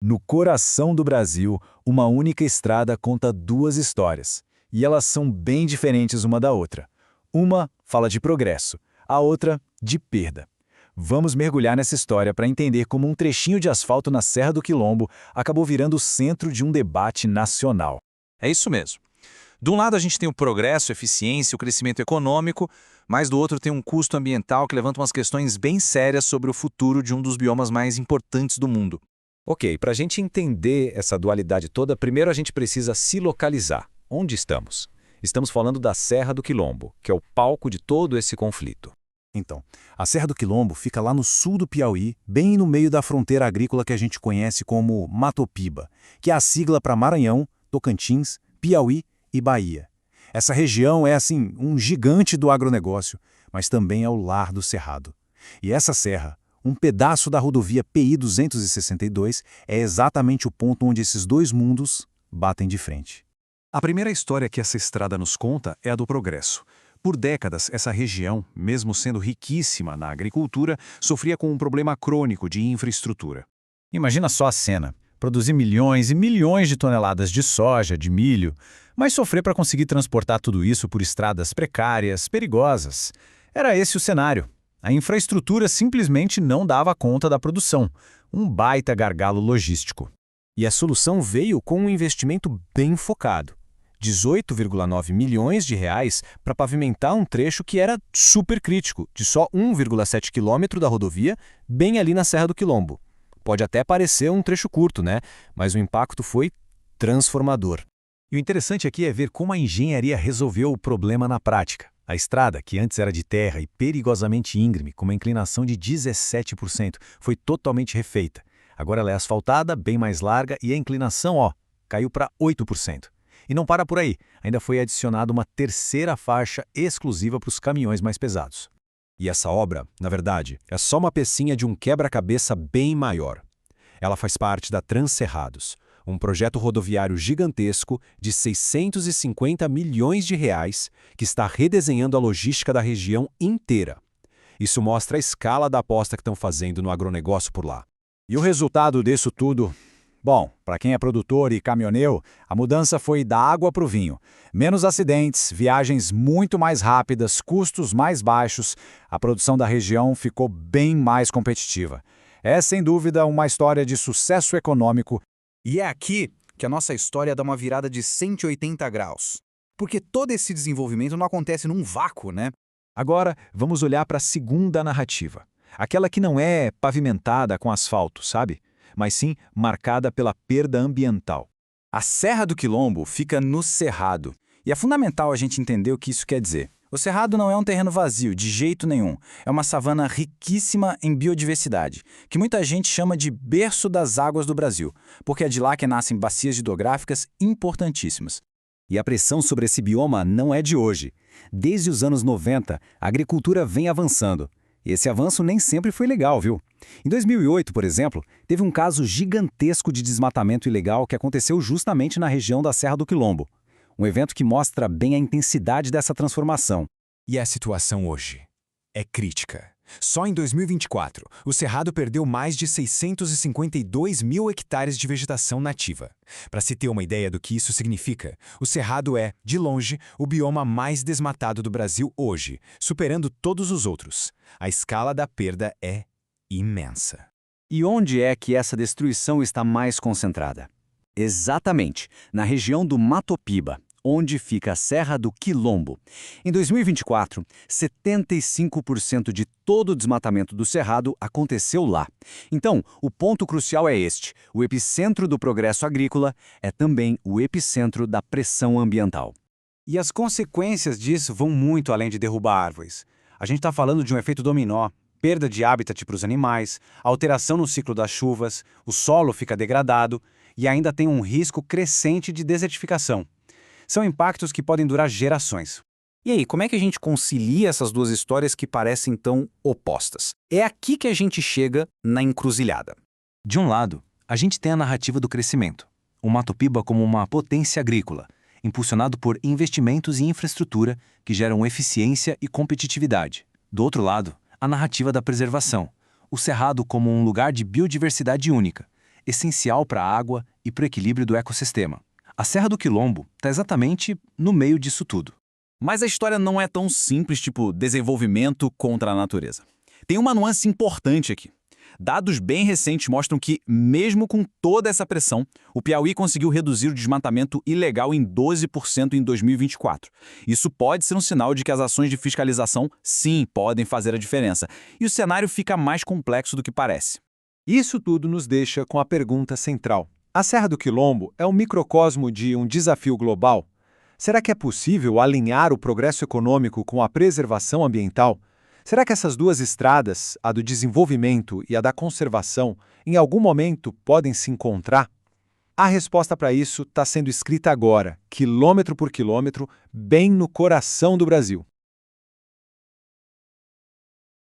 No coração do Brasil, uma única estrada conta duas histórias, e elas são bem diferentes uma da outra. Uma fala de progresso, a outra de perda. Vamos mergulhar nessa história para entender como um trechinho de asfalto na Serra do Quilombo acabou virando o centro de um debate nacional. É isso mesmo. De um lado a gente tem o progresso, a eficiência, o crescimento econômico, mas do outro tem um custo ambiental que levanta umas questões bem sérias sobre o futuro de um dos biomas mais importantes do mundo. Ok, para a gente entender essa dualidade toda, primeiro a gente precisa se localizar. Onde estamos? Estamos falando da Serra do Quilombo, que é o palco de todo esse conflito. Então, a Serra do Quilombo fica lá no sul do Piauí, bem no meio da fronteira agrícola que a gente conhece como Matopiba, que é a sigla para Maranhão, Tocantins, Piauí e Bahia. Essa região é, assim, um gigante do agronegócio, mas também é o lar do Cerrado. E essa serra, um pedaço da rodovia PI 262, é exatamente o ponto onde esses dois mundos batem de frente. A primeira história que essa estrada nos conta é a do progresso. Por décadas, essa região, mesmo sendo riquíssima na agricultura, sofria com um problema crônico de infraestrutura. Imagina só a cena: produzir milhões e milhões de toneladas de soja, de milho, mas sofrer para conseguir transportar tudo isso por estradas precárias, perigosas. Era esse o cenário. A infraestrutura simplesmente não dava conta da produção. Um baita gargalo logístico. E a solução veio com um investimento bem focado. 18,9 milhões de reais para pavimentar um trecho que era super crítico, de só 1,7 quilômetro da rodovia, bem ali na Serra do Quilombo. Pode até parecer um trecho curto, né? Mas o impacto foi transformador. E o interessante aqui é ver como a engenharia resolveu o problema na prática. A estrada, que antes era de terra e perigosamente íngreme, com uma inclinação de 17%, foi totalmente refeita. Agora ela é asfaltada, bem mais larga e a inclinação, caiu para 8%. E não para por aí, ainda foi adicionada uma terceira faixa exclusiva para os caminhões mais pesados. E essa obra, na verdade, é só uma pecinha de um quebra-cabeça bem maior. Ela faz parte da Transcerrados, um projeto rodoviário gigantesco de 650 milhões de reais que está redesenhando a logística da região inteira. Isso mostra a escala da aposta que estão fazendo no agronegócio por lá. E o resultado disso tudo? Bom, para quem é produtor e caminhoneiro, a mudança foi da água para o vinho. Menos acidentes, viagens muito mais rápidas, custos mais baixos, a produção da região ficou bem mais competitiva. É, sem dúvida, uma história de sucesso econômico. E é aqui que a nossa história dá uma virada de 180 graus. Porque todo esse desenvolvimento não acontece num vácuo, né? Agora, vamos olhar para a segunda narrativa. Aquela que não é pavimentada com asfalto, sabe? Mas sim marcada pela perda ambiental. A Serra do Quilombo fica no Cerrado. E é fundamental a gente entender o que isso quer dizer. O Cerrado não é um terreno vazio, de jeito nenhum. É uma savana riquíssima em biodiversidade, que muita gente chama de berço das águas do Brasil, porque é de lá que nascem bacias hidrográficas importantíssimas. E a pressão sobre esse bioma não é de hoje. Desde os anos 90, a agricultura vem avançando. E esse avanço nem sempre foi legal, viu? Em 2008, por exemplo, teve um caso gigantesco de desmatamento ilegal que aconteceu justamente na região da Serra do Quilombo. Um evento que mostra bem a intensidade dessa transformação. E a situação hoje é crítica. Só em 2024, o Cerrado perdeu mais de 652 mil hectares de vegetação nativa. Para se ter uma ideia do que isso significa, o Cerrado é, de longe, o bioma mais desmatado do Brasil hoje, superando todos os outros. A escala da perda é imensa. E onde é que essa destruição está mais concentrada? Exatamente, na região do Matopiba, onde fica a Serra do Quilombo. Em 2024, 75% de todo o desmatamento do Cerrado aconteceu lá. Então, o ponto crucial é este: o epicentro do progresso agrícola é também o epicentro da pressão ambiental. E as consequências disso vão muito além de derrubar árvores. A gente está falando de um efeito dominó, perda de habitat para os animais, alteração no ciclo das chuvas, o solo fica degradado e ainda tem um risco crescente de desertificação. São impactos que podem durar gerações. E aí, como é que a gente concilia essas duas histórias que parecem tão opostas? É aqui que a gente chega na encruzilhada. De um lado, a gente tem a narrativa do crescimento. O Matopiba como uma potência agrícola, impulsionado por investimentos em infraestrutura que geram eficiência e competitividade. Do outro lado, a narrativa da preservação. O Cerrado como um lugar de biodiversidade única, essencial para a água e para o equilíbrio do ecossistema. A Serra do Quilombo está exatamente no meio disso tudo. Mas a história não é tão simples, tipo desenvolvimento contra a natureza. Tem uma nuance importante aqui. Dados bem recentes mostram que, mesmo com toda essa pressão, o Piauí conseguiu reduzir o desmatamento ilegal em 12% em 2024. Isso pode ser um sinal de que as ações de fiscalização, sim, podem fazer a diferença. E o cenário fica mais complexo do que parece. Isso tudo nos deixa com a pergunta central. A Serra do Quilombo é um microcosmo de um desafio global? Será que é possível alinhar o progresso econômico com a preservação ambiental? Será que essas duas estradas, a do desenvolvimento e a da conservação, em algum momento podem se encontrar? A resposta para isso está sendo escrita agora, quilômetro por quilômetro, bem no coração do Brasil.